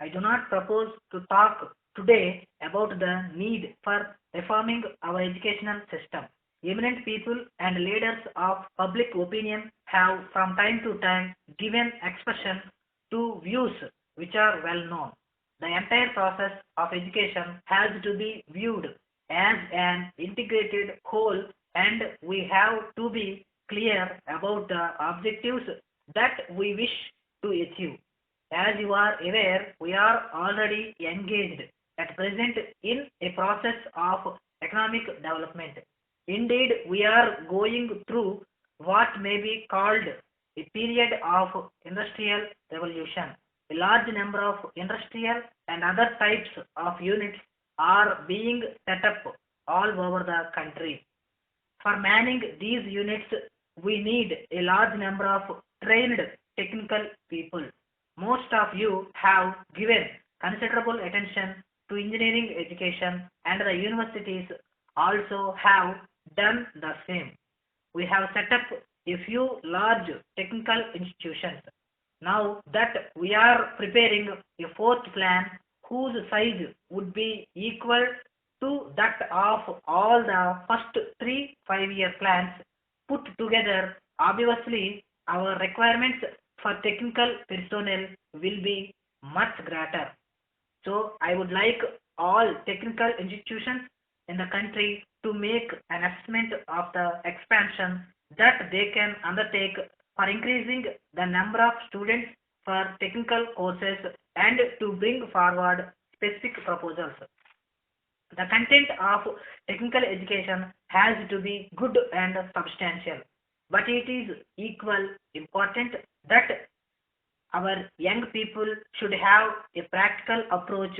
I do not propose to talk today about the need for reforming our educational system. Eminent people and leaders of public opinion have from time to time given expression to views which are well known. The entire process of education has to be viewed as an integrated whole, and we have to be clear about the objectives that we wish to achieve. As you are aware, we are already engaged at present in a process of economic development. Indeed, we are going through what may be called a period of industrial revolution. A large number of industrial and other types of units are being set up all over the country. For manning these units, we need a large number of trained technical people. Most of you have given considerable attention to engineering education, and the universities also have done the same. We have set up a few large technical institutions. Now that we are preparing a fourth plan whose size would be equal to that of all the first three 5-year plans put together, obviously our requirements for technical personnel will be much greater. So I would like all technical institutions in the country to make an assessment of the expansion that they can undertake for increasing the number of students for technical courses and to bring forward specific proposals. The content of technical education has to be good and substantial, but it is equal important that our young people should have a practical approach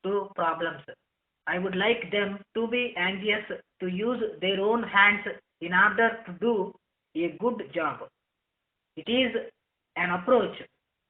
to problems. I would like them to be anxious to use their own hands in order to do a good job. It is an approach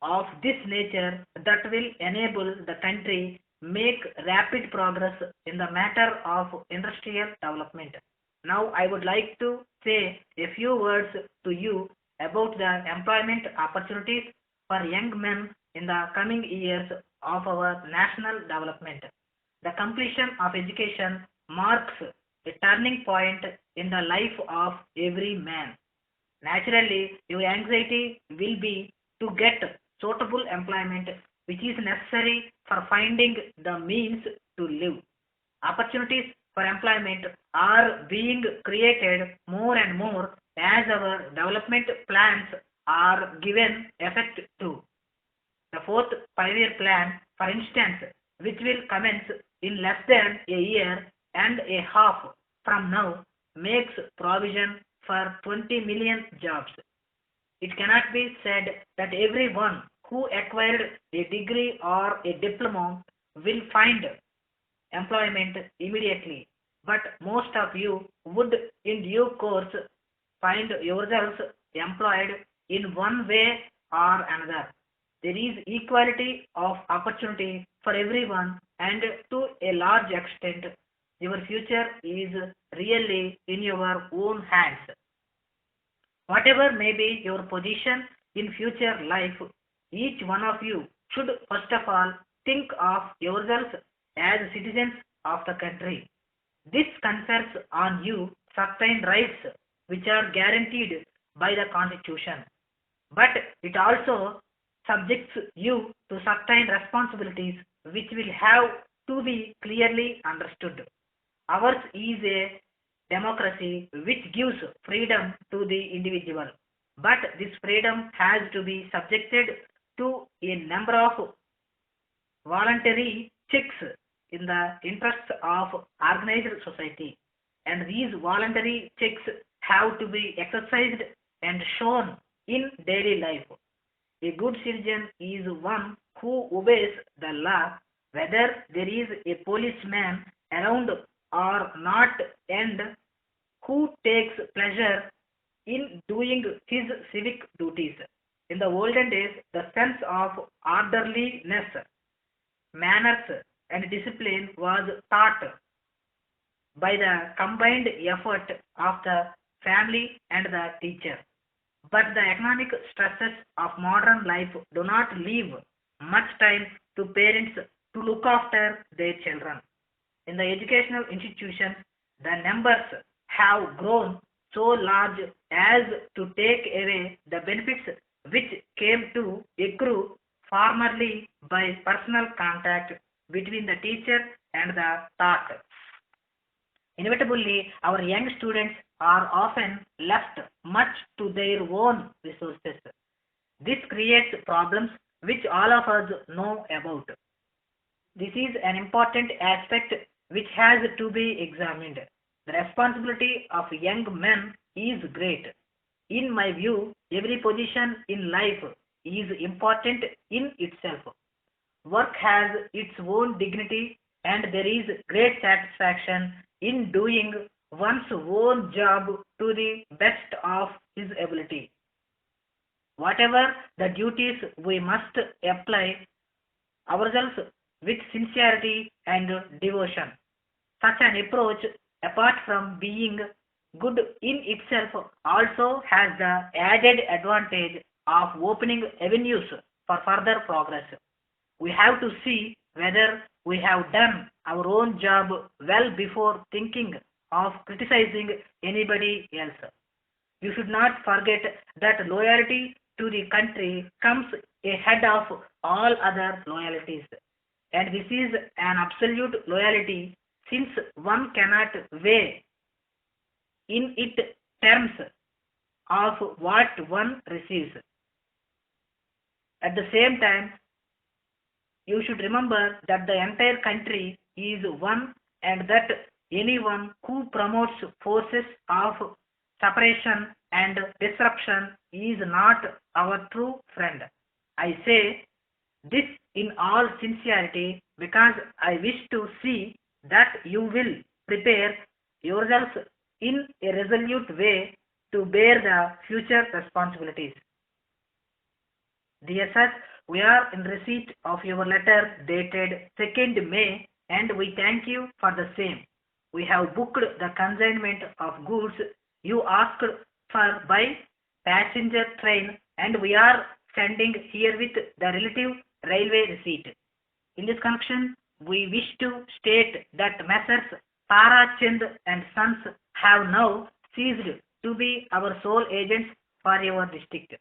of this nature that will enable the country make rapid progress in the matter of industrial development. Now I would like to say a few words to you about the employment opportunities for young men in the coming years of our national development. The completion of education marks a turning point in the life of every man. Naturally, your anxiety will be to get suitable employment which is necessary for finding the means to live. Opportunities for employment are being created more and more as our development plans are given effect to. The fourth 5-year plan, for instance, which will commence in less than a year and a half from now, makes provision for 20 million jobs. It cannot be said that everyone who acquired a degree or a diploma will find employment immediately, but most of you would in due course find yourselves employed in one way or another. There is equality of opportunity for everyone, and to a large extent, your future is really in your own hands. Whatever may be your position in future life, each one of you should first of all think of yourselves as citizens of the country. This confers on you certain rights which are guaranteed by the Constitution, but it also subjects you to certain responsibilities which will have to be clearly understood. Ours is a democracy which gives freedom to the individual, but this freedom has to be subjected to a number of voluntary checks in the interests of organized society, and these voluntary checks have to be exercised and shown in daily life. A good citizen is one who obeys the law, whether there is a policeman around or not, and who takes pleasure in doing his civic duties. In the olden days, the sense of orderliness, manners, and discipline was taught by the combined effort of the family and the teacher. But the economic stresses of modern life do not leave much time to parents to look after their children. In the educational institutions, the numbers have grown so large as to take away the benefits which came to accrue formerly by personal contact between the teacher and the taught. Inevitably, our young students are often left much to their own resources. This creates problems which all of us know about. This is an important aspect which has to be examined. The responsibility of young men is great. In my view, every position in life is important in itself. Work has its own dignity and there is great satisfaction in doing one's own job to the best of his ability. Whatever the duties, we must apply ourselves with sincerity and devotion. Such an approach, apart from being good in itself, also has the added advantage of opening avenues for further progress. We have to see whether we have done our own job well before thinking of criticizing anybody else. You should not forget that loyalty to the country comes ahead of all other loyalties. And this is an absolute loyalty since one cannot weigh in it terms of what one receives. At the same time, you should remember that the entire country is one and that anyone who promotes forces of separation and disruption is not our true friend. I say this in all sincerity because I wish to see that you will prepare yourselves in a resolute way to bear the future responsibilities. Dear sir, we are in receipt of your letter dated 2nd May and we thank you for the same. We have booked the consignment of goods you asked for by passenger train and we are sending herewith the relative railway receipt. In this connection, we wish to state that Messrs. Tara Chand and Sons have now ceased to be our sole agents for your district.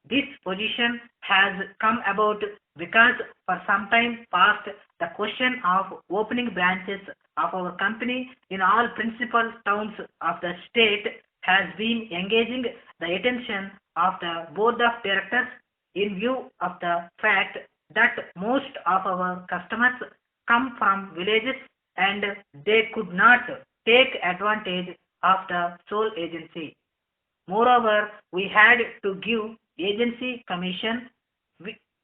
This position has come about because for some time past the question of opening branches of our company in all principal towns of the state has been engaging the attention of the board of directors in view of the fact that most of our customers come from villages and they could not take advantage of the sole agency. Moreover, we had to give agency commission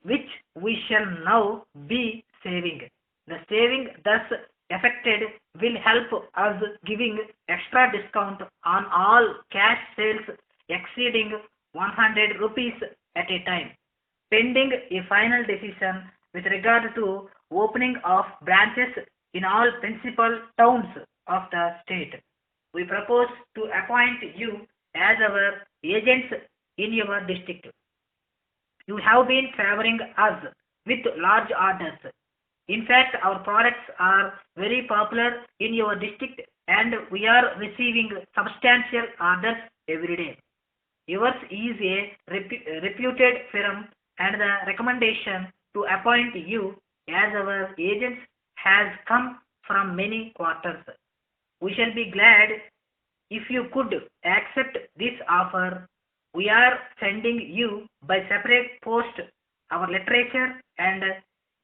which we shall now be saving. The saving thus effected will help us giving extra discount on all cash sales exceeding 100 rupees at a time. Pending a final decision with regard to opening of branches in all principal towns of the state, we propose to appoint you as our agents in your district. You have been favoring us with large orders. In fact, our products are very popular in your district and we are receiving substantial orders every day. Yours is a reputed firm and the recommendation to appoint you as our agents has come from many quarters. We shall be glad if you could accept this offer. We are sending you by separate post our literature and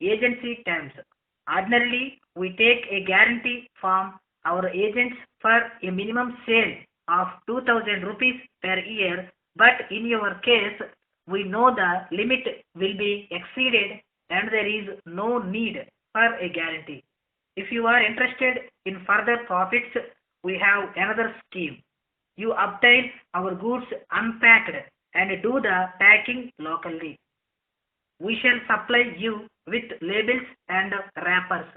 agency terms. Ordinarily, we take a guarantee from our agents for a minimum sale of 2000 rupees per year, but in your case, we know the limit will be exceeded and there is no need for a guarantee. If you are interested in further profits, we have another scheme. You obtain our goods unpacked and do the packing locally. We shall supply you with labels and wrappers.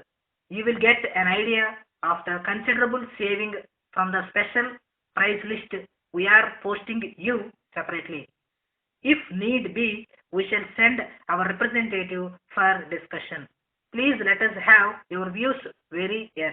You will get an idea of the considerable saving from the special price list we are posting you separately. If need be, we shall send our representative for discussion. Please let us have your views very early.